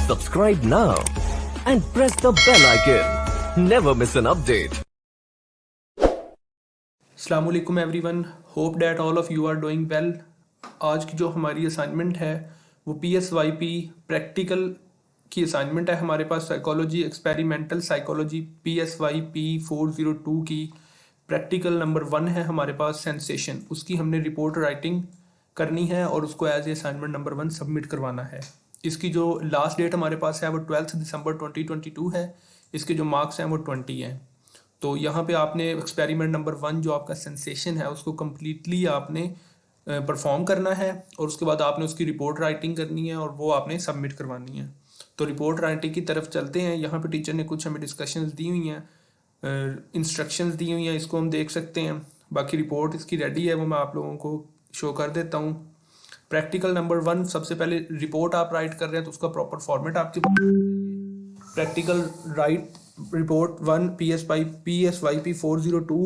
Subscribe now and press the bell icon. Never miss an update. अस्सलाम वालेकुम everyone, hope that all of you are doing well. आज की जो हमारी assignment है वो PSYP प्रैक्टिकल की असाइनमेंट है। हमारे पास साइकोलॉजी एक्सपेरिमेंटल साइकोलॉजी PSYP 402 की प्रैक्टिकल नंबर 1 है हमारे पास सेंसेशन। उसकी हमने रिपोर्ट राइटिंग करनी है और उसको as a assignment number 1 submit करवाना है। इसकी जो लास्ट डेट हमारे पास है वो 12 दिसंबर 2022 है। इसके जो मार्क्स हैं वो 20 हैं। तो यहाँ पे आपने एक्सपेरिमेंट नंबर 1 जो आपका सेंसेशन है उसको कम्प्लीटली आपने परफॉर्म करना है और उसके बाद आपने उसकी रिपोर्ट राइटिंग करनी है और वो आपने सबमिट करवानी है। तो रिपोर्ट राइटिंग की तरफ चलते हैं। यहाँ पे टीचर ने कुछ हमें डिस्कशंस दी हुई हैं, इंस्ट्रक्शंस दी हुई हैं, इसको हम देख सकते हैं। बाकी रिपोर्ट इसकी रेडी है, वो मैं आप लोगों को शो कर देता हूँ। प्रैक्टिकल नंबर 1, सबसे पहले रिपोर्ट आप राइट कर रहे हैं तो उसका प्रॉपर फॉर्मेट आपके पास। Practical write report 1 PSYP 402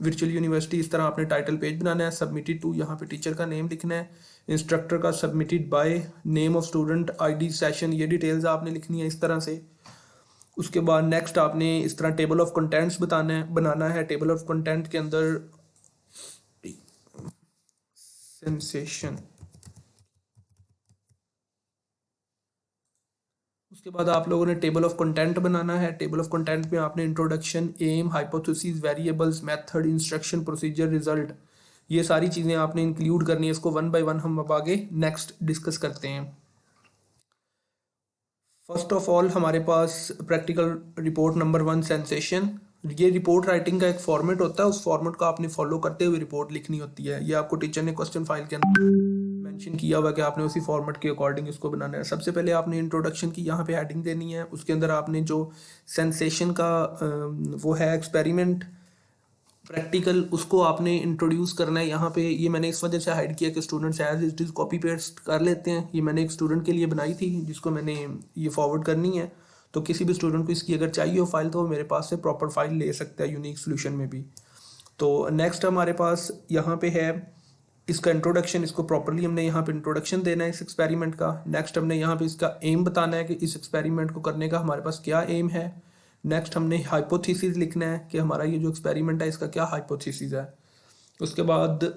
virtual university, इस तरह आपने टाइटल पेज बनाना है। सबमिटेड टू, यहाँ पे टीचर का नेम लिखना है, इंस्ट्रक्टर का submitted by, name of student, ID session, ये डिटेल्स आपने लिखनी है इस तरह से। उसके बाद नेक्स्ट आपने इस तरह टेबल ऑफ कंटेंट्स बनाना है। टेबल ऑफ कंटेंट के अंदर सेंसेशन, उसके बाद आप लोगों ने टेबल ऑफ कंटेंट बनाना है। टेबल ऑफ कंटेंट में आपने introduction, aim, hypothesis, variables, method, instruction, procedure, result, ये सारी चीज़ें आपने इंक्लूड करनी है। इसको 1 बाय 1 हम अब आगे नेक्स्ट डिस्कस करते हैं। फर्स्ट ऑफ ऑल हमारे पास प्रैक्टिकल रिपोर्ट नंबर 1 सेंसेशन। ये रिपोर्ट राइटिंग का एक फॉर्मेट होता है, उस फॉर्मेट को आपने फॉलो करते हुए रिपोर्ट लिखनी होती है। ये आपको टीचर ने क्वेश्चन फाइल के अंदर मेंशन किया हुआ कि आपने उसी फॉर्मेट के अकॉर्डिंग इसको बनाना है। सबसे पहले आपने इंट्रोडक्शन की यहाँ पे हेडिंग देनी है। उसके अंदर आपने जो सेंसेशन का वो है एक्सपेरिमेंट प्रैक्टिकल, उसको आपने इंट्रोड्यूस करना है। यहाँ पे ये मैंने इस वजह से हाइड किया कि students as it is copy paste कर लेते हैं। ये मैंने एक स्टूडेंट के लिए बनाई थी जिसको मैंने ये फॉरवर्ड करनी है। तो किसी भी स्टूडेंट को इसकी अगर चाहिए हो फाइल तो वो मेरे पास से प्रॉपर फाइल ले सकता है यूनिक सोल्यूशन में भी। तो नेक्स्ट हमारे पास यहाँ पे है इसका इंट्रोडक्शन। इसको प्रॉपरली हमने यहाँ पे इंट्रोडक्शन देना है इस एक्सपेरिमेंट का। नेक्स्ट हमने यहाँ पे इसका एम बताना है कि इस एक्सपेरिमेंट को करने का हमारे पास क्या एम है। नेक्स्ट हमने हाइपोथेसिस लिखना है कि हमारा ये जो एक्सपेरिमेंट है इसका क्या हाइपोथेसिस है। उसके बाद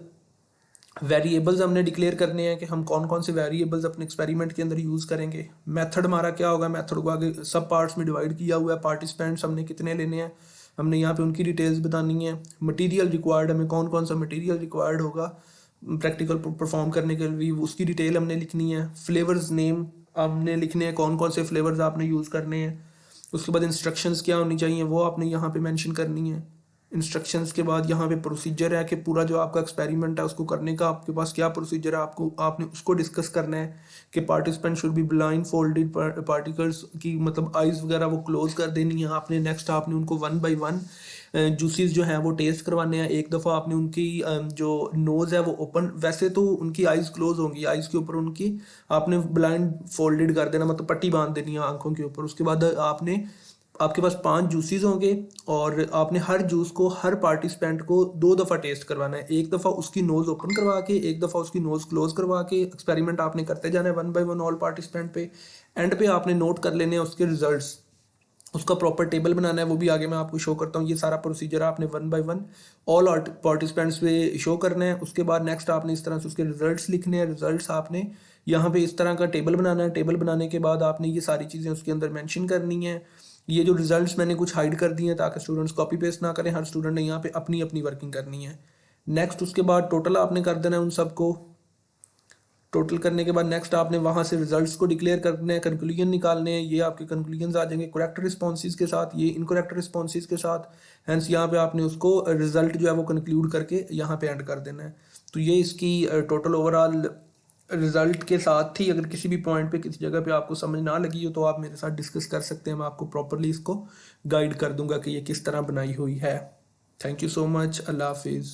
वेरिएबल्स हमने डिक्लेयर करने हैं कि हम कौन कौन से वेरिएबल्स अपने एक्सपेरिमेंट के अंदर यूज़ करेंगे। मेथड हमारा क्या होगा, मेथड को आगे सब पार्ट्स में डिवाइड किया हुआ है। पार्टिसिपेंट्स हमने कितने लेने हैं, हमने यहाँ पे उनकी डिटेल्स बतानी है। मटेरियल रिक्वायर्ड, हमें कौन कौन सा मटेरियल रिक्वायर्ड होगा प्रैक्टिकल परफॉर्म करने के लिए, उसकी डिटेल हमने लिखनी है। फ्लेवर्स नेम हमने लिखने हैं, कौन कौन से फ्लेवर्स आपने यूज़ करने हैं। उसके बाद इंस्ट्रक्शंस क्या होनी चाहिए वो आपने यहाँ पे मेंशन करनी है। इंस्ट्रक्शंस के बाद यहाँ पे प्रोसीजर है कि पूरा जो आपका एक्सपेरिमेंट है उसको करने का आपके पास क्या प्रोसीजर है, आपने उसको डिस्कस करना है कि participant should be blind folded, particles की मतलब आइज़ वगैरह वो क्लोज कर देनी है आपने। नेक्स्ट आपने उनको 1 बाय 1 जूसेस जो हैं वो टेस्ट करवाने हैं। एक दफ़ा आपने उनकी जो नोज़ है वो ओपन, वैसे तो उनकी आइज़ क्लोज होंगी, आइज़ के ऊपर उनकी आपने ब्लाइंड फोल्डेड कर देना, मतलब पट्टी बांध देनी है आंखों के ऊपर। उसके बाद आपके पास 5 जूसेस होंगे और आपने हर जूस को हर पार्टिसिपेंट को 2 दफ़ा टेस्ट करवाना है। एक दफ़ा उसकी नोज़ ओपन करवा के, एक दफ़ा उसकी नोज़ क्लोज करवा के एक्सपेरिमेंट आपने करते जाना है 1 बाय 1 ऑल पार्टिसिपेंट पे। एंड पे आपने नोट कर लेने हैं उसके रिजल्ट्स, उसका प्रॉपर टेबल बनाना है, वो भी आगे मैं आपको शो करता हूँ। ये सारा प्रोसीजर आपने 1 बाय 1 ऑल पार्टिसिपेंट्स पे शो करना है। उसके बाद नेक्स्ट आपने इस तरह से उसके रिजल्ट्स लिखने हैं। रिजल्ट्स आपने यहाँ पे इस तरह का टेबल बनाना है। टेबल बनाने के बाद आपने ये सारी चीज़ें उसके अंदर मेंशन करनी है। ये जो रिजल्ट्स मैंने कुछ हाइड कर दिए हैं ताकि स्टूडेंट्स कॉपी पेस्ट ना करें, हर स्टूडेंट ने यहाँ पे अपनी अपनी वर्किंग करनी है। नेक्स्ट उसके बाद टोटल आपने कर देना है उन सबको। टोटल करने के बाद नेक्स्ट आपने वहाँ से रिजल्ट्स को डिक्लेयर करने हैं, कंक्लूजन निकालने हैं। ये आपके कंक्लूजन आ जाएंगे करेक्ट रिस्पॉन्सेज के साथ, ये इनकरेक्ट रिस्पॉन्सेज के साथ। हैंस यहाँ पे आपने उसको रिजल्ट जो है वो कंक्लूड करके यहाँ पे एंड कर देना है। तो ये इसकी टोटल ओवरऑल रिजल्ट के साथ ही। अगर किसी भी पॉइंट पे किसी जगह पे आपको समझ ना लगी हो तो आप मेरे साथ डिस्कस कर सकते हैं, मैं आपको प्रॉपरली इसको गाइड कर दूंगा कि ये किस तरह बनाई हुई है। थैंक यू सो मच, अल्लाह हाफिज़।